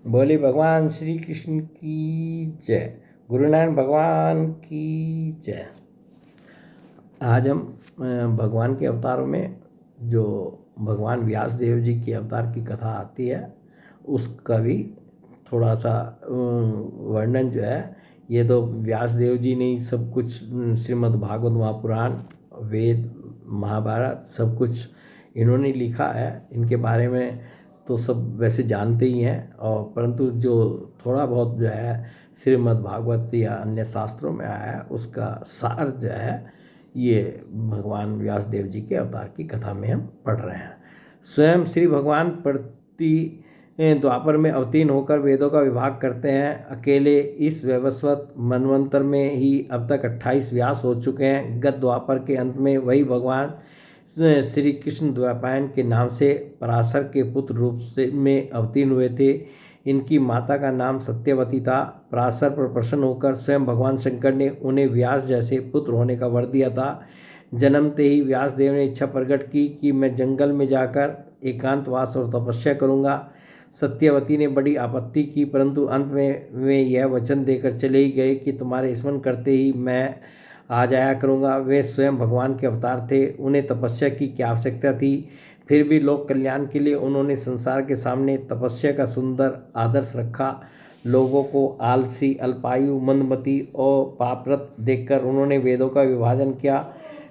बोले भगवान श्री कृष्ण की जय। गुरु नानक भगवान की जय। आज हम भगवान के अवतारों में जो भगवान व्यास देव जी के अवतार की कथा आती है उसका भी थोड़ा सा वर्णन जो है, ये तो व्यास देव जी ने ही सब कुछ श्रीमद् भागवत महापुराण, वेद, महाभारत सब कुछ इन्होंने लिखा है। इनके बारे में तो सब वैसे जानते ही हैं, और परंतु जो थोड़ा बहुत जो है श्रीमद् भागवत या अन्य शास्त्रों में आया है उसका सार जो है ये भगवान व्यास देव जी के अवतार की कथा में हम पढ़ रहे हैं। स्वयं श्री भगवान प्रति द्वापर में अवतीर्ण होकर वेदों का विभाग करते हैं। अकेले इस वैवस्वत मनवंतर में ही अब तक 28 व्यास हो चुके हैं। गत द्वापर के अंत में वही भगवान श्री कृष्ण द्वैपायन के नाम से पराशर के पुत्र रूप से में अवतीर्ण हुए थे। इनकी माता का नाम सत्यवती था। पराशर पर प्रसन्न होकर स्वयं भगवान शंकर ने उन्हें व्यास जैसे पुत्र होने का वर दिया था। जन्मते ही व्यास देव ने इच्छा प्रकट की कि मैं जंगल में जाकर एकांतवास और तपस्या करूंगा। सत्यवती ने बड़ी आपत्ति की, परंतु अंत में वे यह वचन देकर चले ही गए कि तुम्हारे स्मरण करते ही मैं आ जाया करूँगा। वे स्वयं भगवान के अवतार थे, उन्हें तपस्या की क्या आवश्यकता थी। फिर भी लोक कल्याण के लिए उन्होंने संसार के सामने तपस्या का सुंदर आदर्श रखा। लोगों को आलसी, अल्पायु, मंदमती और पापरत देखकर उन्होंने वेदों का विभाजन किया।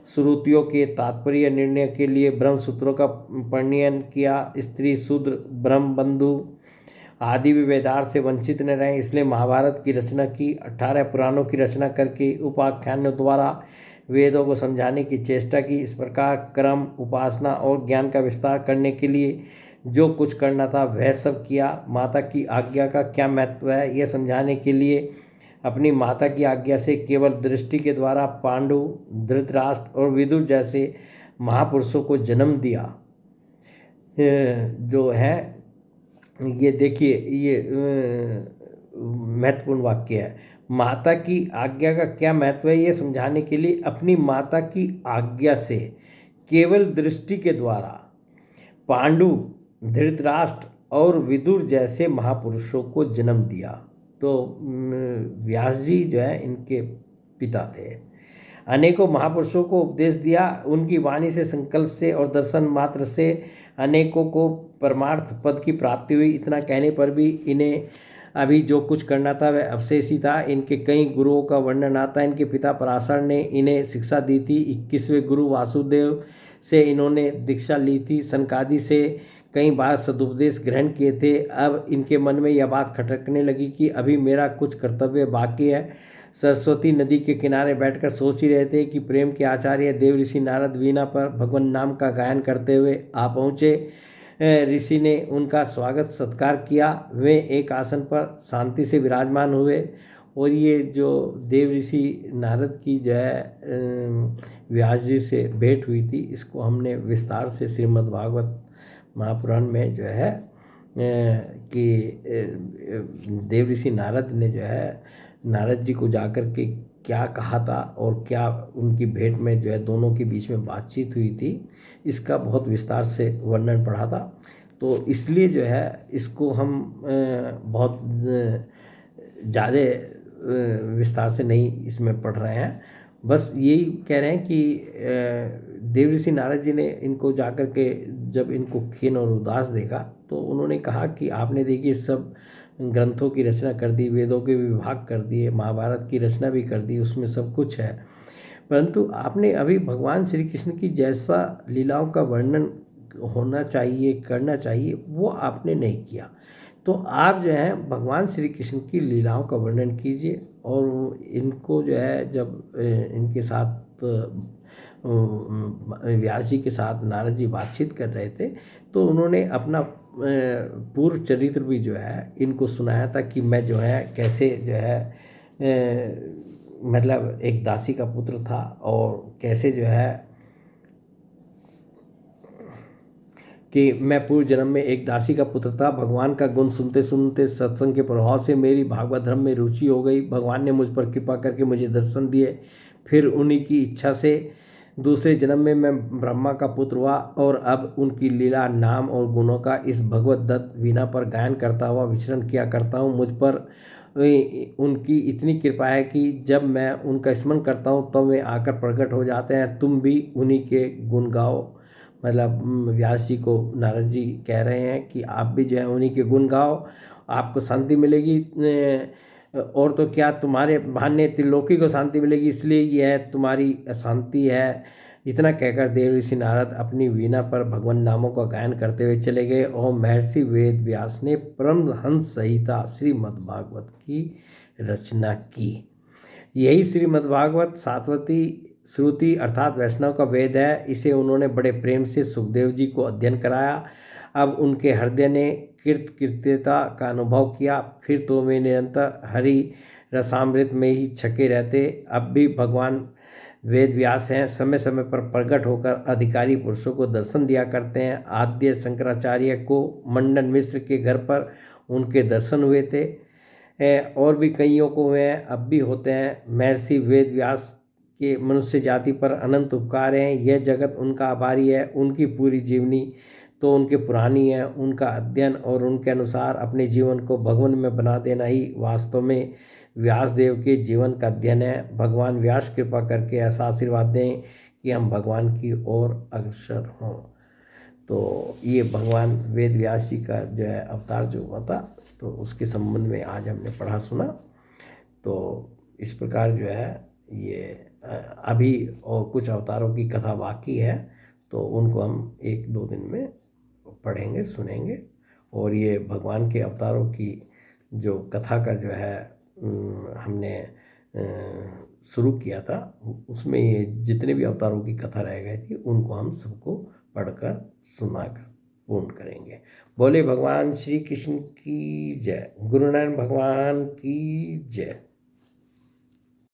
श्रुतियों के तात्पर्य निर्णय के लिए ब्रह्मसूत्रों का परिणयन किया। स्त्री, शूद्र, ब्रह्म बंधु आदि भी वेदार्थ से वंचित न रहे, इसलिए महाभारत की रचना की। 18 पुराणों की रचना करके उपाख्यानों द्वारा वेदों को समझाने की चेष्टा की। इस प्रकार क्रम, उपासना और ज्ञान का विस्तार करने के लिए जो कुछ करना था वह सब किया। माता की आज्ञा का क्या महत्व है यह समझाने के लिए अपनी माता की आज्ञा से केवल दृष्टि के द्वारा पांडु, धृतराष्ट्र और विदुर जैसे महापुरुषों को जन्म दिया। जो है ये देखिए, ये महत्वपूर्ण वाक्य है। माता की आज्ञा का क्या महत्व है ये समझाने के लिए अपनी माता की आज्ञा से केवल दृष्टि के द्वारा पांडु, धृतराष्ट्र और विदुर जैसे महापुरुषों को जन्म दिया। तो व्यास जी जो है इनके पिता थे। अनेकों महापुरुषों को उपदेश दिया। उनकी वाणी से, संकल्प से और दर्शन मात्र से अनेकों को परमार्थ पद की प्राप्ति हुई। इतना कहने पर भी इन्हें अभी जो कुछ करना था वह अवशेष ही था। इनके कई गुरुओं का वर्णन आता है। इनके पिता पराशर ने इन्हें शिक्षा दी थी। 21वें गुरु वासुदेव से इन्होंने दीक्षा ली थी। सनकादि से कई बार सदुपदेश ग्रहण किए थे। अब इनके मन में यह बात खटकने लगी कि अभी मेरा कुछ कर्तव्य बाकी है। सरस्वती नदी के किनारे बैठकर सोच ही रहे थे कि प्रेम के आचार्य देव ऋषि नारद वीणा पर भगवान नाम का गायन करते हुए आ पहुँचे। ऋषि ने उनका स्वागत सत्कार किया। वे एक आसन पर शांति से विराजमान हुए। और ये जो देव ऋषि नारद की जो है व्यास जी से भेंट हुई थी, इसको हमने विस्तार से श्रीमद् भागवत महापुराण में जो है कि देव ऋषि नारद ने जो है नारद जी को जाकर के क्या कहा था और क्या उनकी भेंट में जो है दोनों के बीच में बातचीत हुई थी, इसका बहुत विस्तार से वर्णन पढ़ा था। तो इसलिए जो है इसको हम बहुत ज़्यादा विस्तार से नहीं इसमें पढ़ रहे हैं। बस यही कह रहे हैं कि देव ऋषि नारद जी ने इनको जाकर के जब इनको खीन और उदास देखा तो उन्होंने कहा कि आपने देखिए सब ग्रंथों की रचना कर दी, वेदों के विभाग कर दिए, महाभारत की रचना भी कर दी, उसमें सब कुछ है, परंतु आपने अभी भगवान श्री कृष्ण की जैसा लीलाओं का वर्णन होना चाहिए, करना चाहिए, वो आपने नहीं किया। तो आप जो है भगवान श्री कृष्ण की लीलाओं का वर्णन कीजिए। और इनको जो है जब इनके साथ व्यास जी के साथ नारद जी बातचीत कर रहे थे तो उन्होंने अपना पूर्व चरित्र भी जो है इनको सुनाया था कि मैं जो है कैसे जो है मतलब एक दासी का पुत्र था और कैसे जो है कि मैं पूर्व जन्म में एक दासी का पुत्र था। भगवान का गुण सुनते सुनते सत्संग के प्रभाव से मेरी भागवत धर्म में रुचि हो गई। भगवान ने मुझ पर कृपा करके मुझे दर्शन दिए। फिर उन्हीं की इच्छा से दूसरे जन्म में मैं ब्रह्मा का पुत्र हुआ और अब उनकी लीला, नाम और गुणों का इस भगवत दत्त वीणा पर गायन करता हुआ विचरण किया करता हूँ। मुझ पर उनकी इतनी कृपा है कि जब मैं उनका स्मरण करता हूँ तो वे आकर प्रकट हो जाते हैं। तुम भी उन्हीं के गुण गाओ। मतलब व्यास जी को नारद जी कह रहे हैं कि आप भी जो है उन्हीं के गुण गाओ, आपको शांति मिलेगी। और तो क्या, तुम्हारे बहाने त्रिलोकी को शांति मिलेगी, इसलिए यह तुम्हारी अशांति है। इतना कहकर देव ऋषि नारद अपनी वीणा पर भगवान नामों का गायन करते हुए चले गए और महर्षि वेद व्यास ने परमहंस संहिता श्रीमद्भागवत की रचना की। यही श्रीमद्भागवत सातवती श्रुति अर्थात वैष्णव का वेद है। इसे उन्होंने बड़े प्रेम से सुखदेव जी को अध्ययन कराया। अब उनके हृदय ने कृत्यता का अनुभव किया। फिर तो वे निरंतर हरि रसामृत में ही छके रहते। अब भी भगवान वेद व्यास हैं, समय समय पर प्रकट होकर अधिकारी पुरुषों को दर्शन दिया करते हैं। आद्य शंकराचार्य को मंडन मिश्र के घर पर उनके दर्शन हुए थे, और भी कईयों को हुए हैं, अब भी होते हैं। महर्षि वेद व्यास के मनुष्य जाति पर अनंत उपकार हैं। यह जगत उनका आभारी है। उनकी पूरी जीवनी तो उनके पुरानी है। उनका अध्ययन और उनके अनुसार अपने जीवन को भगवान में बना देना ही वास्तव में व्यास देव के जीवन का अध्ययन है। भगवान व्यास कृपा करके ऐसा आशीर्वाद दें कि हम भगवान की ओर अग्रसर हों। तो ये भगवान वेद व्यास जी का जो है अवतार जो हुआ था, तो उसके संबंध में आज हमने पढ़ा सुना। तो इस प्रकार जो है ये अभी और कुछ अवतारों की कथा बाकी है, तो उनको हम 1-2 दिन में पढ़ेंगे, सुनेंगे। और ये भगवान के अवतारों की जो कथा का जो है हमने शुरू किया था, उसमें ये जितने भी अवतारों की कथा रह गई थी उनको हम सबको पढ़कर सुनाकर पूर्ण करेंगे। बोले भगवान श्री कृष्ण की जय। गुरु नानक भगवान की जय।